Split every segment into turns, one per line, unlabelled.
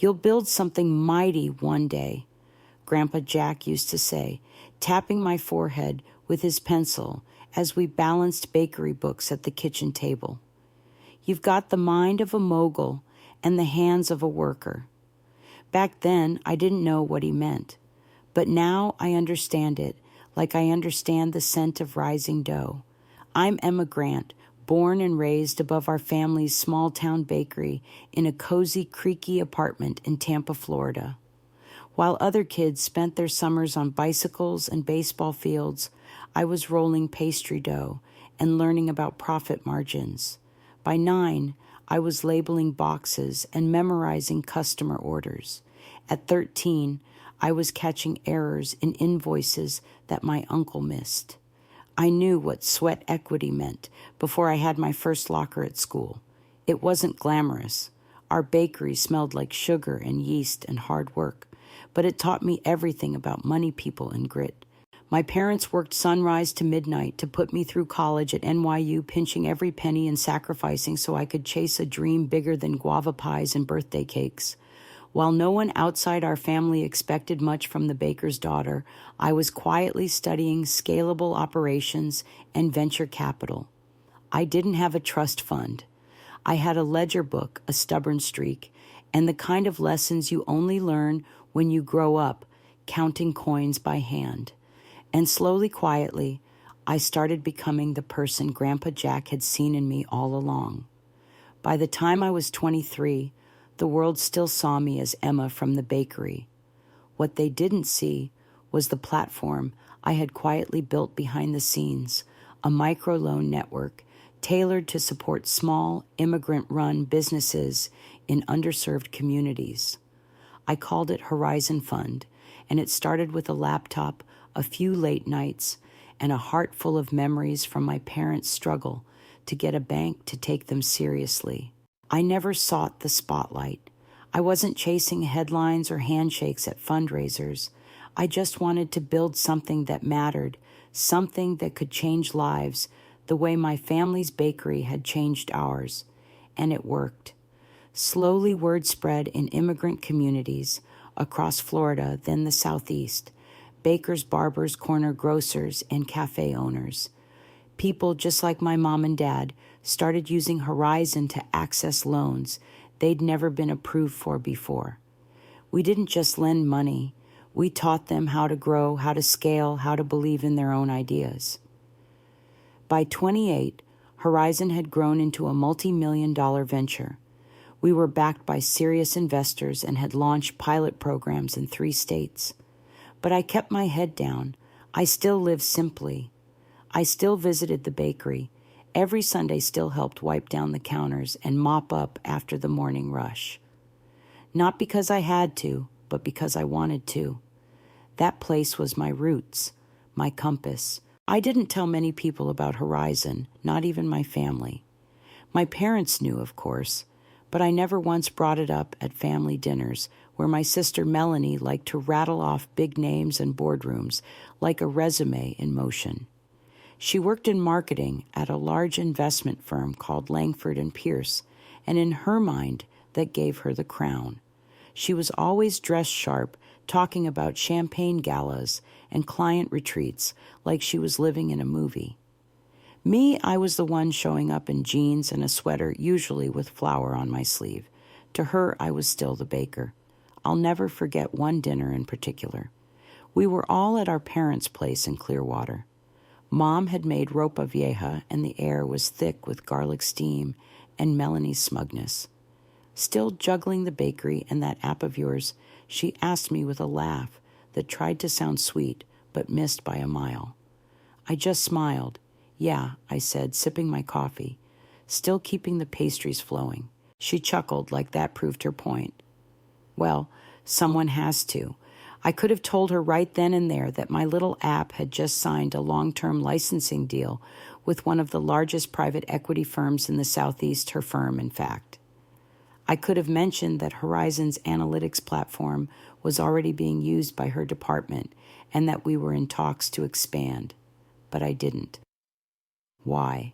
You'll build something mighty one day, Grandpa Jack used to say, tapping my forehead with his pencil as we balanced bakery books at the kitchen table. You've got the mind of a mogul and the hands of a worker. Back then, I didn't know what he meant, but now I understand it like I understand the scent of rising dough. I'm Emma Grant, born and raised above our family's small-town bakery in a cozy, creaky apartment in Tampa, Florida. While other kids spent their summers on bicycles and baseball fields, I was rolling pastry dough and learning about profit margins. By 9, I was labeling boxes and memorizing customer orders. At 13, I was catching errors in invoices that my uncle missed. I knew what sweat equity meant before I had my first locker at school. It wasn't glamorous. Our bakery smelled like sugar and yeast and hard work, but it taught me everything about money, people, and grit. My parents worked sunrise to midnight to put me through college at NYU, pinching every penny and sacrificing so I could chase a dream bigger than guava pies and birthday cakes. While no one outside our family expected much from the baker's daughter, I was quietly studying scalable operations and venture capital. I didn't have a trust fund. I had a ledger book, a stubborn streak, and the kind of lessons you only learn when you grow up, counting coins by hand. And slowly, quietly, I started becoming the person Grandpa Jack had seen in me all along. By the time I was 23, the world still saw me as Emma from the bakery. What they didn't see was the platform I had quietly built behind the scenes, a microloan network tailored to support small, immigrant-run businesses in underserved communities. I called it Horizon Fund, and it started with a laptop, a few late nights, and a heart full of memories from my parents' struggle to get a bank to take them seriously. I never sought the spotlight. I wasn't chasing headlines or handshakes at fundraisers. I just wanted to build something that mattered, something that could change lives the way my family's bakery had changed ours. And it worked. Slowly, word spread in immigrant communities across Florida, then the Southeast. Bakers, barbers, corner grocers, and cafe owners. People just like my mom and dad started using Horizon to access loans they'd never been approved for before. We didn't just lend money. We taught them how to grow, how to scale, how to believe in their own ideas. By 28, Horizon had grown into a multi-million-dollar venture. We were backed by serious investors and had launched pilot programs in 3 states. But I kept my head down. I still lived simply. I still visited the bakery. Every Sunday still helped wipe down the counters and mop up after the morning rush. Not because I had to, but because I wanted to. That place was my roots, my compass. I didn't tell many people about Horizon, not even my family. My parents knew, of course, but I never once brought it up at family dinners where my sister Melanie liked to rattle off big names and boardrooms like a resume in motion. She worked in marketing at a large investment firm called Langford and Pierce, and in her mind, that gave her the crown. She was always dressed sharp, talking about champagne galas and client retreats like she was living in a movie. Me, I was the one showing up in jeans and a sweater, usually with flour on my sleeve. To her, I was still the baker. I'll never forget one dinner in particular. We were all at our parents' place in Clearwater. Mom had made ropa vieja, and the air was thick with garlic steam and Melanie's smugness. Still juggling the bakery and that app of yours, she asked me with a laugh that tried to sound sweet but missed by a mile. I just smiled. Yeah, I said, sipping my coffee, still keeping the pastries flowing. She chuckled like that proved her point. Well, someone has to. I could have told her right then and there that my little app had just signed a long-term licensing deal with one of the largest private equity firms in the Southeast, her firm, in fact. I could have mentioned that Horizon's analytics platform was already being used by her department and that we were in talks to expand, but I didn't. Why?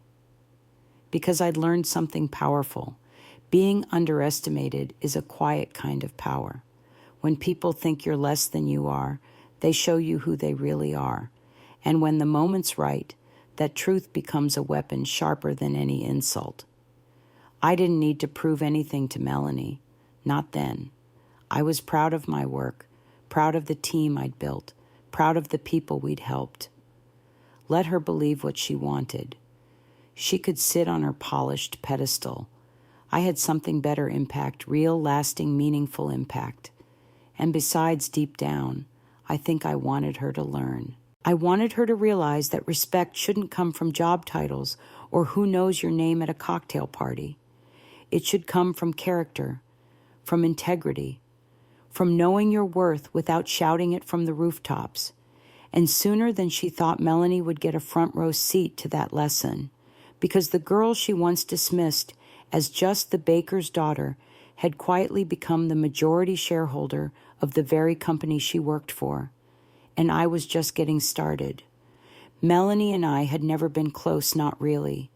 Because I'd learned something powerful. Being underestimated is a quiet kind of power. When people think you're less than you are, they show you who they really are. And when the moment's right, that truth becomes a weapon sharper than any insult. I didn't need to prove anything to Melanie. Not then. I was proud of my work, proud of the team I'd built, proud of the people we'd helped. Let her believe what she wanted. She could sit on her polished pedestal. I had something better impact, real, lasting, meaningful impact. And besides, deep down, I think I wanted her to learn. I wanted her to realize that respect shouldn't come from job titles or who knows your name at a cocktail party. It should come from character, from integrity, from knowing your worth without shouting it from the rooftops. And sooner than she thought, Melanie would get a front row seat to that lesson, because the girl she once dismissed as just the baker's daughter had quietly become the majority shareholder of the very company she worked for. And I was just getting started. Melanie and I had never been close, not really.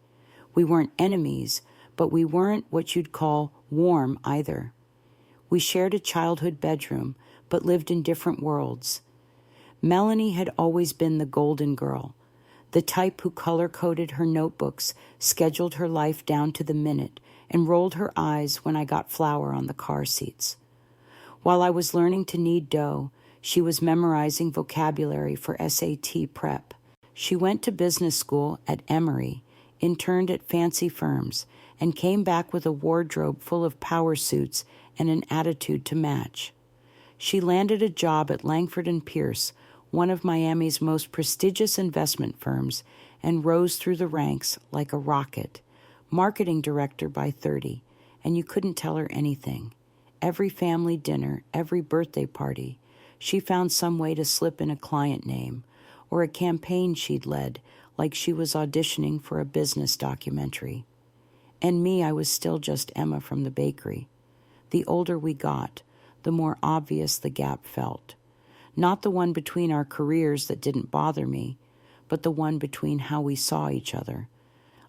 We weren't enemies, but we weren't what you'd call warm either. We shared a childhood bedroom, but lived in different worlds. Melanie had always been the golden girl, the type who color-coded her notebooks, scheduled her life down to the minute, and rolled her eyes when I got flour on the car seats. While I was learning to knead dough, she was memorizing vocabulary for SAT prep. She went to business school at Emory, interned at fancy firms, and came back with a wardrobe full of power suits and an attitude to match. She landed a job at Langford and Pierce, one of Miami's most prestigious investment firms, and rose through the ranks like a rocket, marketing director by 30, and you couldn't tell her anything. Every family dinner, every birthday party, she found some way to slip in a client name or a campaign she'd led, like she was auditioning for a business documentary. And me, I was still just Emma from the bakery. The older we got, the more obvious the gap felt. Not the one between our careers that didn't bother me, but the one between how we saw each other.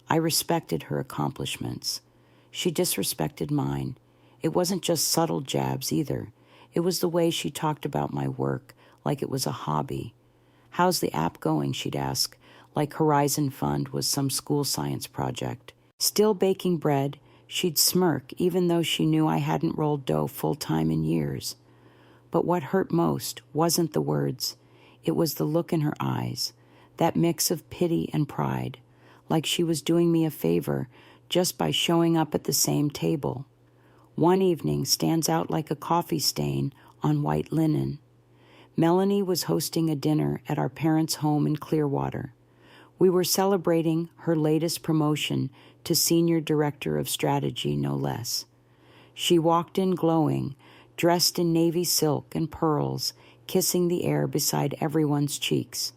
I respected her accomplishments. She disrespected mine. It wasn't just subtle jabs either. It was the way she talked about my work, like it was a hobby. "How's the app going?" she'd ask, like Horizon Fund was some school science project. Still baking bread, she'd smirk even though she knew I hadn't rolled dough full-time in years. But what hurt most wasn't the words. It was the look in her eyes, that mix of pity and pride, like she was doing me a favor just by showing up at the same table. One evening stands out like a coffee stain on white linen. Melanie was hosting a dinner at our parents' home in Clearwater. We were celebrating her latest promotion to Senior Director of Strategy, no less. She walked in glowing, dressed in navy silk and pearls, kissing the air beside everyone's cheeks.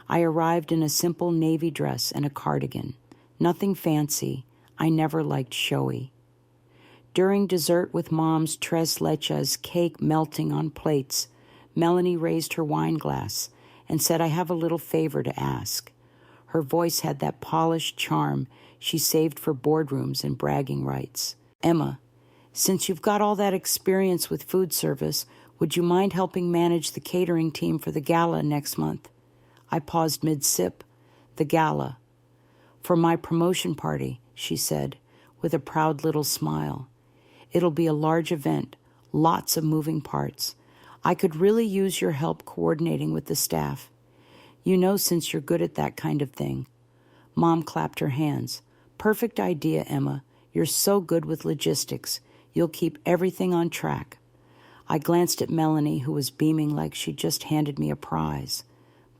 I arrived in a simple navy dress and a cardigan. Nothing fancy. I never liked showy. During dessert with Mom's tres leches cake melting on plates, Melanie raised her wine glass and said, "I have a little favor to ask." Her voice had that polished charm she saved for boardrooms and bragging rights. "Emma, since you've got all that experience with food service, would you mind helping manage the catering team for the gala next month?" I paused mid-sip. "The gala." "For my promotion party," she said, with a proud little smile. "It'll be a large event, lots of moving parts. I could really use your help coordinating with the staff. You know, since you're good at that kind of thing." Mom clapped her hands. "Perfect idea, Emma. You're so good with logistics. You'll keep everything on track." I glanced at Melanie, who was beaming like she'd just handed me a prize.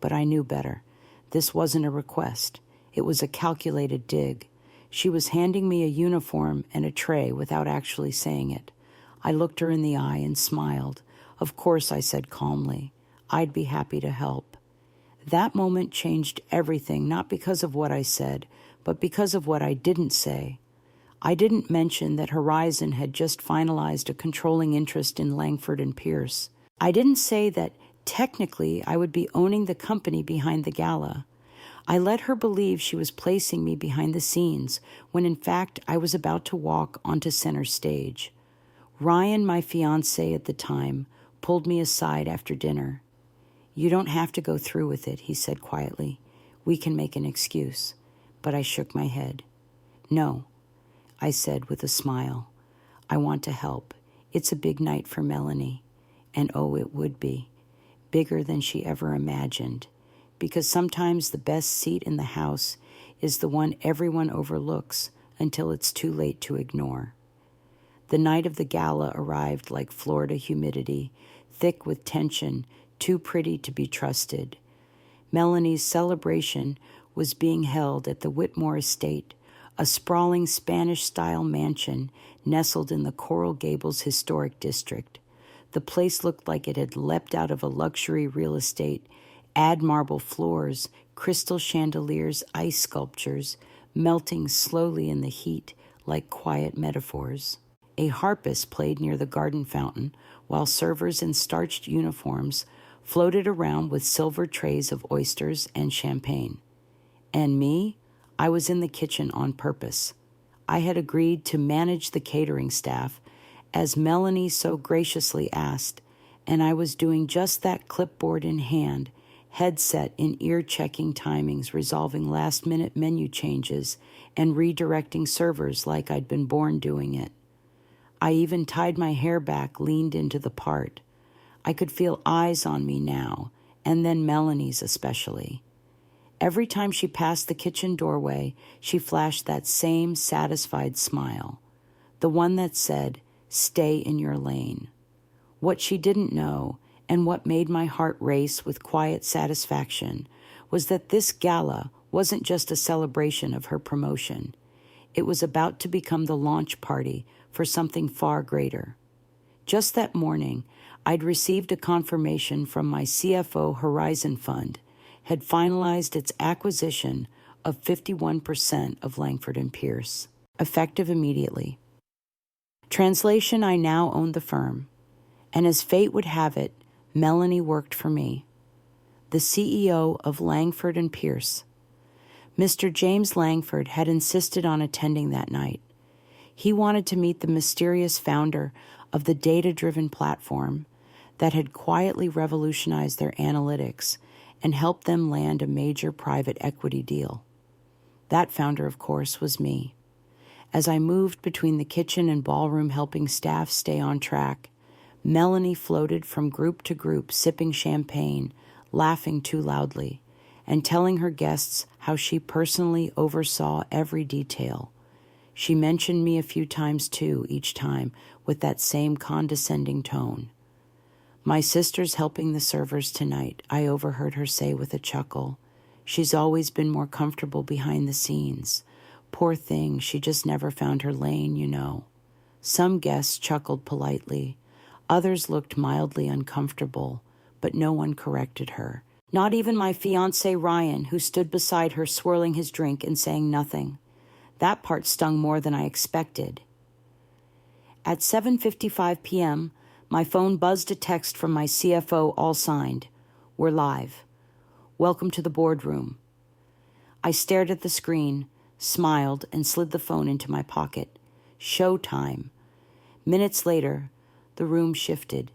But I knew better. This wasn't a request. It was a calculated dig. She was handing me a uniform and a tray without actually saying it. I looked her in the eye and smiled. "Of course," I said calmly. "I'd be happy to help." That moment changed everything, not because of what I said, but because of what I didn't say. I didn't mention that Horizon had just finalized a controlling interest in Langford and Pierce. I didn't say that technically I would be owning the company behind the gala. I let her believe she was placing me behind the scenes when in fact I was about to walk onto center stage. Ryan, my fiancé at the time, pulled me aside after dinner. "You don't have to go through with it," he said quietly. "We can make an excuse." But I shook my head. "No," I said with a smile. "I want to help. It's a big night for Melanie." And oh, it would be. Bigger than she ever imagined. Because sometimes the best seat in the house is the one everyone overlooks until it's too late to ignore. The night of the gala arrived like Florida humidity, thick with tension, too pretty to be trusted. Melanie's celebration was being held at the Whitmore Estate, a sprawling Spanish-style mansion nestled in the Coral Gables Historic District. The place looked like it had leapt out of a luxury real estate. Add marble floors, crystal chandeliers, ice sculptures, melting slowly in the heat like quiet metaphors. A harpist played near the garden fountain, while servers in starched uniforms floated around with silver trays of oysters and champagne. And me? I was in the kitchen on purpose. I had agreed to manage the catering staff, as Melanie so graciously asked, and I was doing just that, clipboard in hand, headset in ear, checking timings, resolving last-minute menu changes, and redirecting servers like I'd been born doing it. I even tied my hair back, leaned into the part. I could feel eyes on me now, and then Melanie's especially. Every time she passed the kitchen doorway, she flashed that same satisfied smile, the one that said, "Stay in your lane." What she didn't know, and what made my heart race with quiet satisfaction, was that this gala wasn't just a celebration of her promotion. It was about to become the launch party for something far greater. Just that morning, I'd received a confirmation from my CFO Horizon Fund had finalized its acquisition of 51% of Langford & Pierce, effective immediately. Translation: I now owned the firm, and as fate would have it, Melanie worked for me, the CEO of Langford & Pierce. Mr. James Langford had insisted on attending that night. He wanted to meet the mysterious founder of the data-driven platform that had quietly revolutionized their analytics and helped them land a major private equity deal. That founder, of course, was me. As I moved between the kitchen and ballroom helping staff stay on track, Melanie floated from group to group, sipping champagne, laughing too loudly, and telling her guests how she personally oversaw every detail. She mentioned me a few times too, each time with that same condescending tone. "My sister's helping the servers tonight," I overheard her say with a chuckle. "She's always been more comfortable behind the scenes. Poor thing, she just never found her lane, you know." Some guests chuckled politely. Others looked mildly uncomfortable, but no one corrected her. Not even my fiancé Ryan, who stood beside her swirling his drink and saying nothing. That part stung more than I expected. At 7:55 p.m., my phone buzzed a text from my CFO, all signed. "We're live. Welcome to the boardroom." I stared at the screen, smiled, and slid the phone into my pocket. Showtime. Minutes later, the room shifted.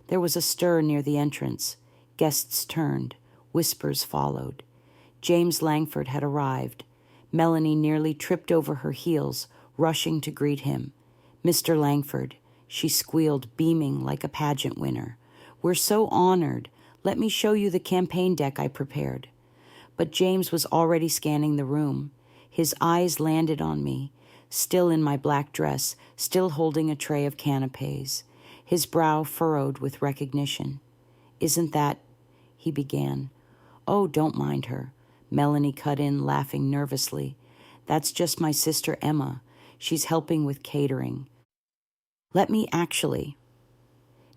There was a stir near the entrance. Guests turned. Whispers followed. James Langford had arrived. Melanie nearly tripped over her heels, rushing to greet him. "Mr. Langford," she squealed, beaming like a pageant winner. "We're so honored. Let me show you the campaign deck I prepared." But James was already scanning the room. His eyes landed on me, still in my black dress, still holding a tray of canapes, his brow furrowed with recognition. "Isn't that—" he began. "Oh, don't mind her," Melanie cut in, laughing nervously. "That's just my sister Emma. She's helping with catering." "Let me actually,"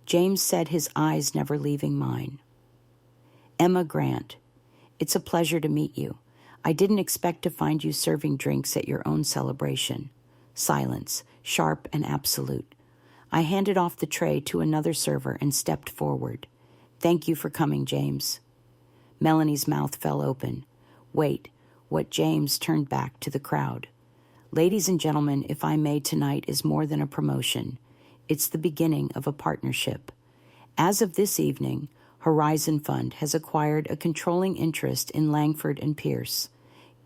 James said, his eyes never leaving mine. "Emma Grant, it's a pleasure to meet you. I didn't expect to find you serving drinks at your own celebration." Silence, sharp and absolute. I handed off the tray to another server and stepped forward. "Thank you for coming, James." Melanie's mouth fell open. Wait, what James turned back to the crowd. Ladies and gentlemen, if I may, tonight is more than a promotion. It's the beginning of a partnership. As of this evening, Horizon Fund has acquired a controlling interest in Langford and Pierce.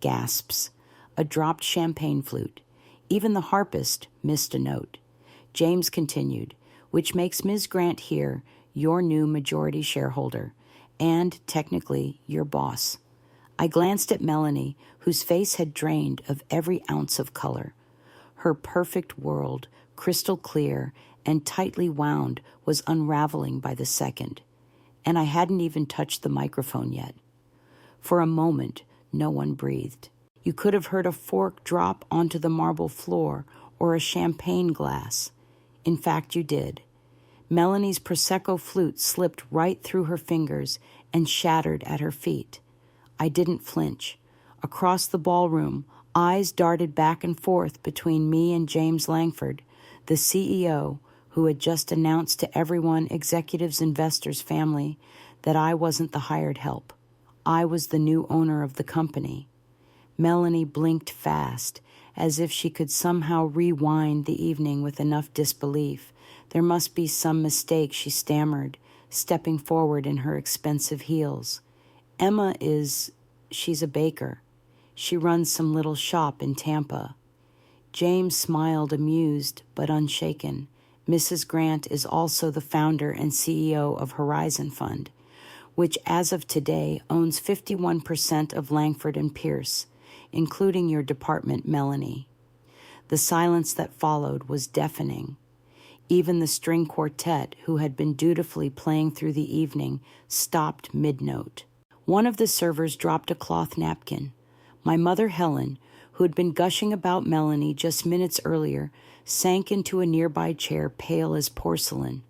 Gasps. A dropped champagne flute. Even the harpist missed a note. James continued, which makes Ms. Grant here your new majority shareholder, and, technically, your boss. I glanced at Melanie, whose face had drained of every ounce of color. Her perfect world, crystal clear and tightly wound, was unraveling by the second, and I hadn't even touched the microphone yet. For a moment, no one breathed. You could have heard a fork drop onto the marble floor or a champagne glass. In fact, you did. Melanie's Prosecco flute slipped right through her fingers and shattered at her feet. I didn't flinch. Across the ballroom, eyes darted back and forth between me and James Langford, the CEO, who had just announced to everyone, executives, investors, family, that I wasn't the hired help. I was the new owner of the company. Melanie blinked fast, as if she could somehow rewind the evening with enough disbelief. There must be some mistake, she stammered, stepping forward in her expensive heels. Emma she's a baker. She runs some little shop in Tampa. James smiled, amused but unshaken. Mrs. Grant is also the founder and CEO of Horizon Fund, which as of today owns 51% of Langford and Pierce, including your department, Melanie. The silence that followed was deafening. Even the string quartet, who had been dutifully playing through the evening, stopped mid-note. One of the servers dropped a cloth napkin. My mother, Helen, who had been gushing about Melanie just minutes earlier, sank into a nearby chair, pale as porcelain.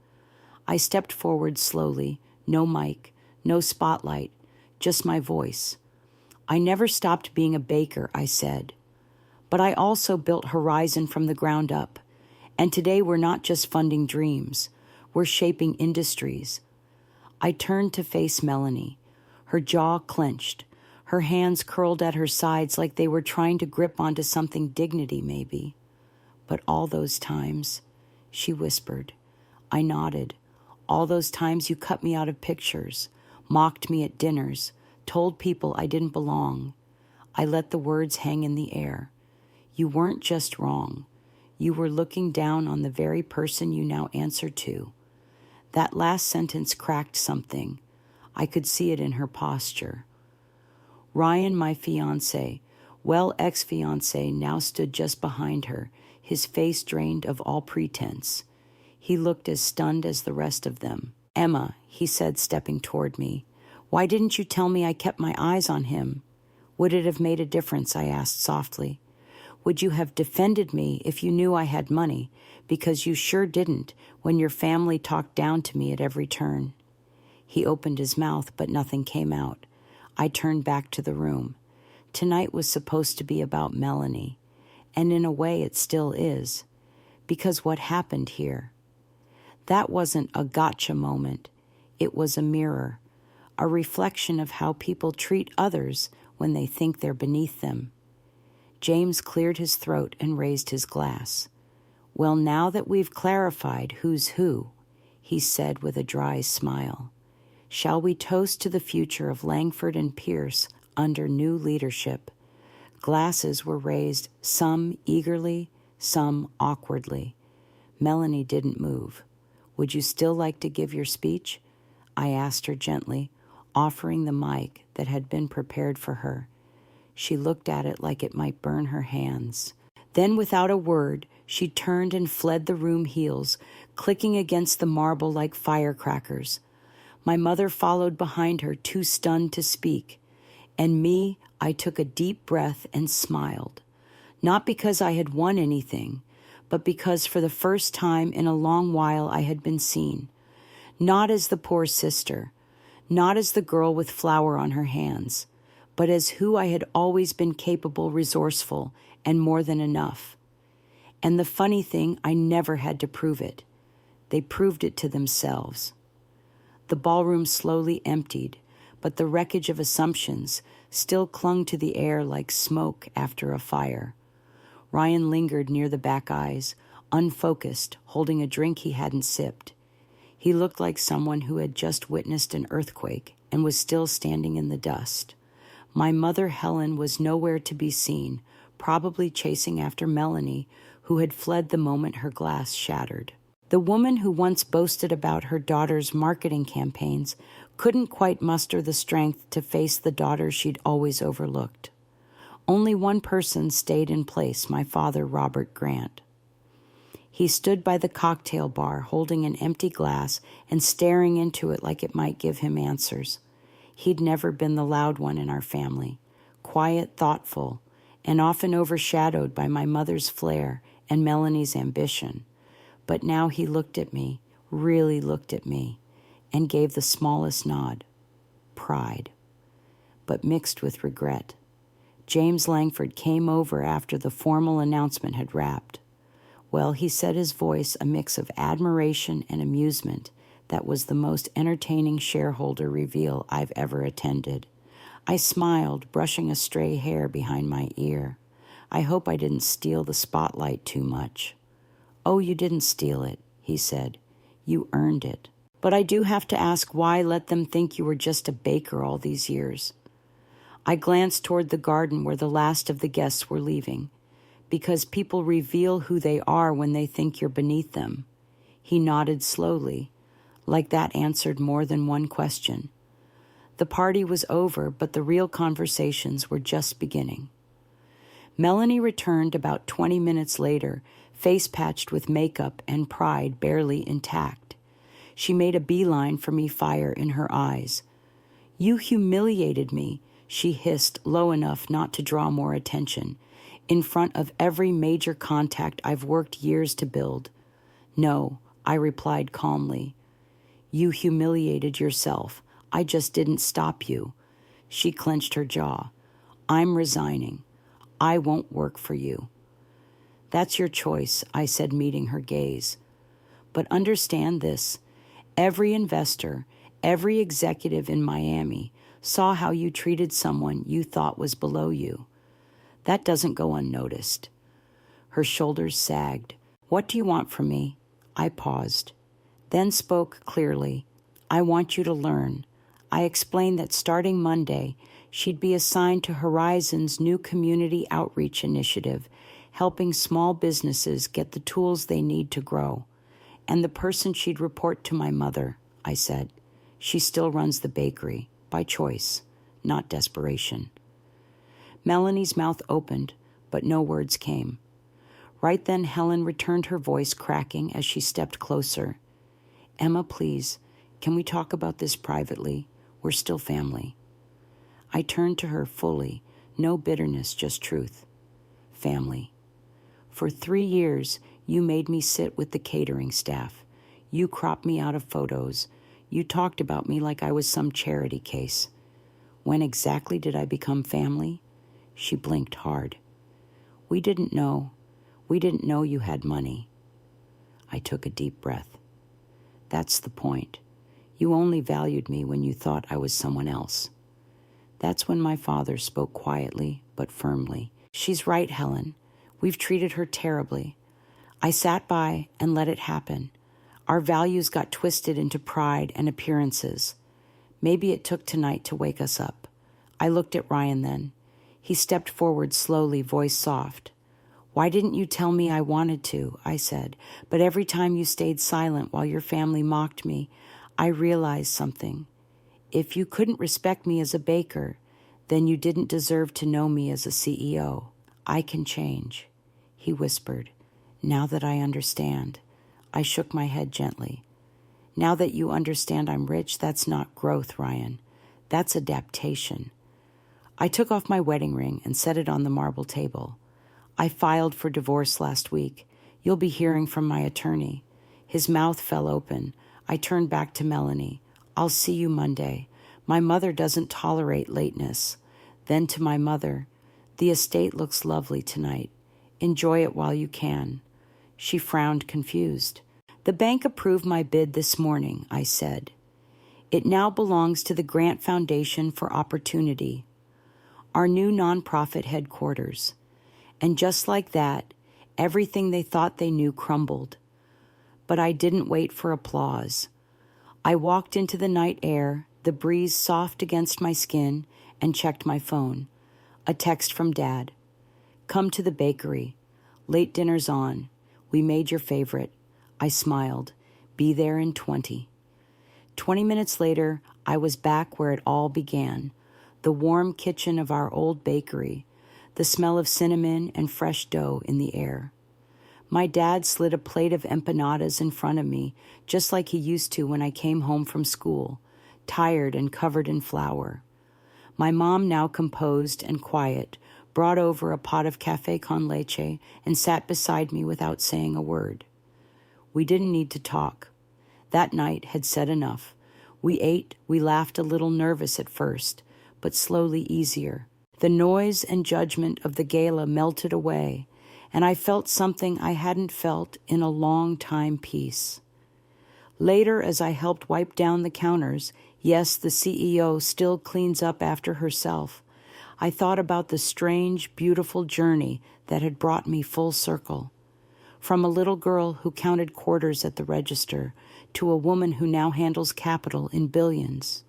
I stepped forward slowly, no mic, no spotlight, just my voice. I never stopped being a baker, I said. But I also built Horizon from the ground up. And today we're not just funding dreams. We're shaping industries. I turned to face Melanie. Her jaw clenched. Her hands curled at her sides like they were trying to grip onto something dignity, maybe. But all those times, she whispered. I nodded. All those times you cut me out of pictures, mocked me at dinners, told people I didn't belong. I let the words hang in the air. You weren't just wrong. You were looking down on the very person you now answer to. That last sentence cracked something. I could see it in her posture. Ryan, my fiancé, ex-fiancé, now stood just behind her, his face drained of all pretense. He looked as stunned as the rest of them. Emma, he said, stepping toward me, why didn't you tell me I kept my eyes on him? Would it have made a difference? I asked softly. Would you have defended me if you knew I had money? Because you sure didn't when your family talked down to me at every turn. He opened his mouth, but nothing came out. I turned back to the room. Tonight was supposed to be about Melanie, and in a way it still is, because what happened here? That wasn't a gotcha moment. It was a mirror, a reflection of how people treat others when they think they're beneath them. James cleared his throat and raised his glass. Well, now that we've clarified who's who, he said with a dry smile, shall we toast to the future of Langford and Pierce under new leadership? Glasses were raised, some eagerly, some awkwardly. Melanie didn't move. Would you still like to give your speech? I asked her gently, offering the mic that had been prepared for her. She looked at it like it might burn her hands. Then, without a word, she turned and fled the room, heels clicking against the marble like firecrackers. My mother followed behind her, too stunned to speak. And me, I took a deep breath and smiled. Not because I had won anything, but because for the first time in a long while I had been seen. Not as the poor sister, not as the girl with flour on her hands, but as who I had always been, capable, resourceful, and more than enough. And the funny thing, I never had to prove it. They proved it to themselves. The ballroom slowly emptied, but the wreckage of assumptions still clung to the air like smoke after a fire. Ryan lingered near the back eyes, unfocused, holding a drink he hadn't sipped. He looked like someone who had just witnessed an earthquake and was still standing in the dust. My mother, Helen, was nowhere to be seen, probably chasing after Melanie, who had fled the moment her glass shattered. The woman who once boasted about her daughter's marketing campaigns couldn't quite muster the strength to face the daughter she'd always overlooked. Only one person stayed in place, my father, Robert Grant. He stood by the cocktail bar, holding an empty glass and staring into it like it might give him answers. He'd never been the loud one in our family, quiet, thoughtful, and often overshadowed by my mother's flair and Melanie's ambition. But now he looked at me, really looked at me, and gave the smallest nod. Pride, but mixed with regret. James Langford came over after the formal announcement had wrapped. Well, he said, his voice a mix of admiration and amusement that was the most entertaining shareholder reveal I've ever attended. I smiled, brushing a stray hair behind my ear. I hope I didn't steal the spotlight too much. Oh, you didn't steal it, he said. You earned it. But I do have to ask, why let them think you were just a baker all these years? I glanced toward the garden where the last of the guests were leaving. Because people reveal who they are when they think you're beneath them. He nodded slowly, like that answered more than one question. The party was over, but the real conversations were just beginning. Melanie returned about 20 minutes later, face patched with makeup and pride barely intact. She made a beeline for me, fire in her eyes. You humiliated me, she hissed low enough not to draw more attention, in front of every major contact I've worked years to build. No, I replied calmly. You humiliated yourself. I just didn't stop you. She clenched her jaw. I'm resigning. I won't work for you. That's your choice, I said, meeting her gaze. But understand this. Every investor, every executive in Miami saw how you treated someone you thought was below you. That doesn't go unnoticed. Her shoulders sagged. What do you want from me? I paused, then spoke clearly. I want you to learn. I explained that starting Monday, she'd be assigned to Horizon's new community outreach initiative, helping small businesses get the tools they need to grow. And the person she'd report to my mother, I said. She still runs the bakery, by choice, not desperation. Melanie's mouth opened, but no words came. Right then, Helen returned, her voice cracking as she stepped closer. Emma, please, can we talk about this privately? We're still family. I turned to her fully, no bitterness, just truth. Family. For 3 years, you made me sit with the catering staff. You cropped me out of photos. You talked about me like I was some charity case. When exactly did I become family? She blinked hard. We didn't know. We didn't know you had money. I took a deep breath. That's the point. You only valued me when you thought I was someone else. That's when my father spoke quietly but firmly. She's right, Helen. We've treated her terribly. I sat by and let it happen. Our values got twisted into pride and appearances. Maybe it took tonight to wake us up. I looked at Ryan then. He stepped forward slowly, voice soft. Why didn't you tell me I wanted to? I said. But every time you stayed silent while your family mocked me, I realized something. If you couldn't respect me as a baker, then you didn't deserve to know me as a CEO. I can change, he whispered. Now that I understand. I shook my head gently. Now that you understand I'm rich, that's not growth, Ryan. That's adaptation. I took off my wedding ring and set it on the marble table. I filed for divorce last week. You'll be hearing from my attorney. His mouth fell open. I turned back to Melanie. I'll see you Monday. My mother doesn't tolerate lateness. Then to my mother, the estate looks lovely tonight. Enjoy it while you can. She frowned, confused. The bank approved my bid this morning, I said. It now belongs to the Grant Foundation for Opportunity, our new nonprofit headquarters. And just like that, everything they thought they knew crumbled. But I didn't wait for applause. I walked into the night air, the breeze soft against my skin, and checked my phone. A text from Dad. "Come to the bakery. Late dinner's on. We made your favorite." I smiled. "Be there in 20. 20 minutes later, I was back where it all began, the warm kitchen of our old bakery, the smell of cinnamon and fresh dough in the air. My dad slid a plate of empanadas in front of me, just like he used to when I came home from school, tired and covered in flour. My mom, now composed and quiet, brought over a pot of café con leche and sat beside me without saying a word. We didn't need to talk. That night had said enough. We ate, we laughed a little nervous at first, but slowly easier. The noise and judgment of the gala melted away, and I felt something I hadn't felt in a long time, peace. Later, as I helped wipe down the counters, yes, the CEO still cleans up after herself, I thought about the strange, beautiful journey that had brought me full circle. From a little girl who counted quarters at the register to a woman who now handles capital in billions.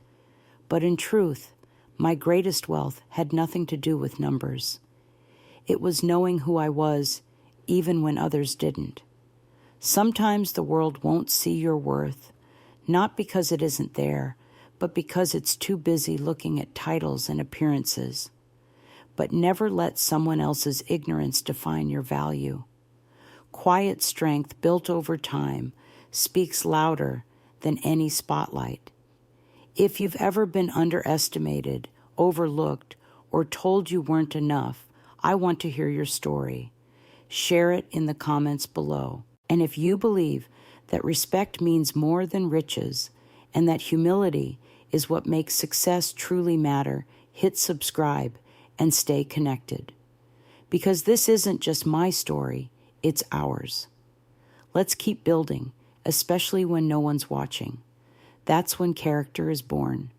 But in truth, my greatest wealth had nothing to do with numbers. It was knowing who I was, even when others didn't. Sometimes the world won't see your worth, not because it isn't there, but because it's too busy looking at titles and appearances. But never let someone else's ignorance define your value. Quiet strength built over time speaks louder than any spotlight. If you've ever been underestimated, overlooked, or told you weren't enough, I want to hear your story. Share it in the comments below. And if you believe that respect means more than riches and that humility is what makes success truly matter, hit subscribe and stay connected. Because this isn't just my story, it's ours. Let's keep building, especially when no one's watching. That's when character is born.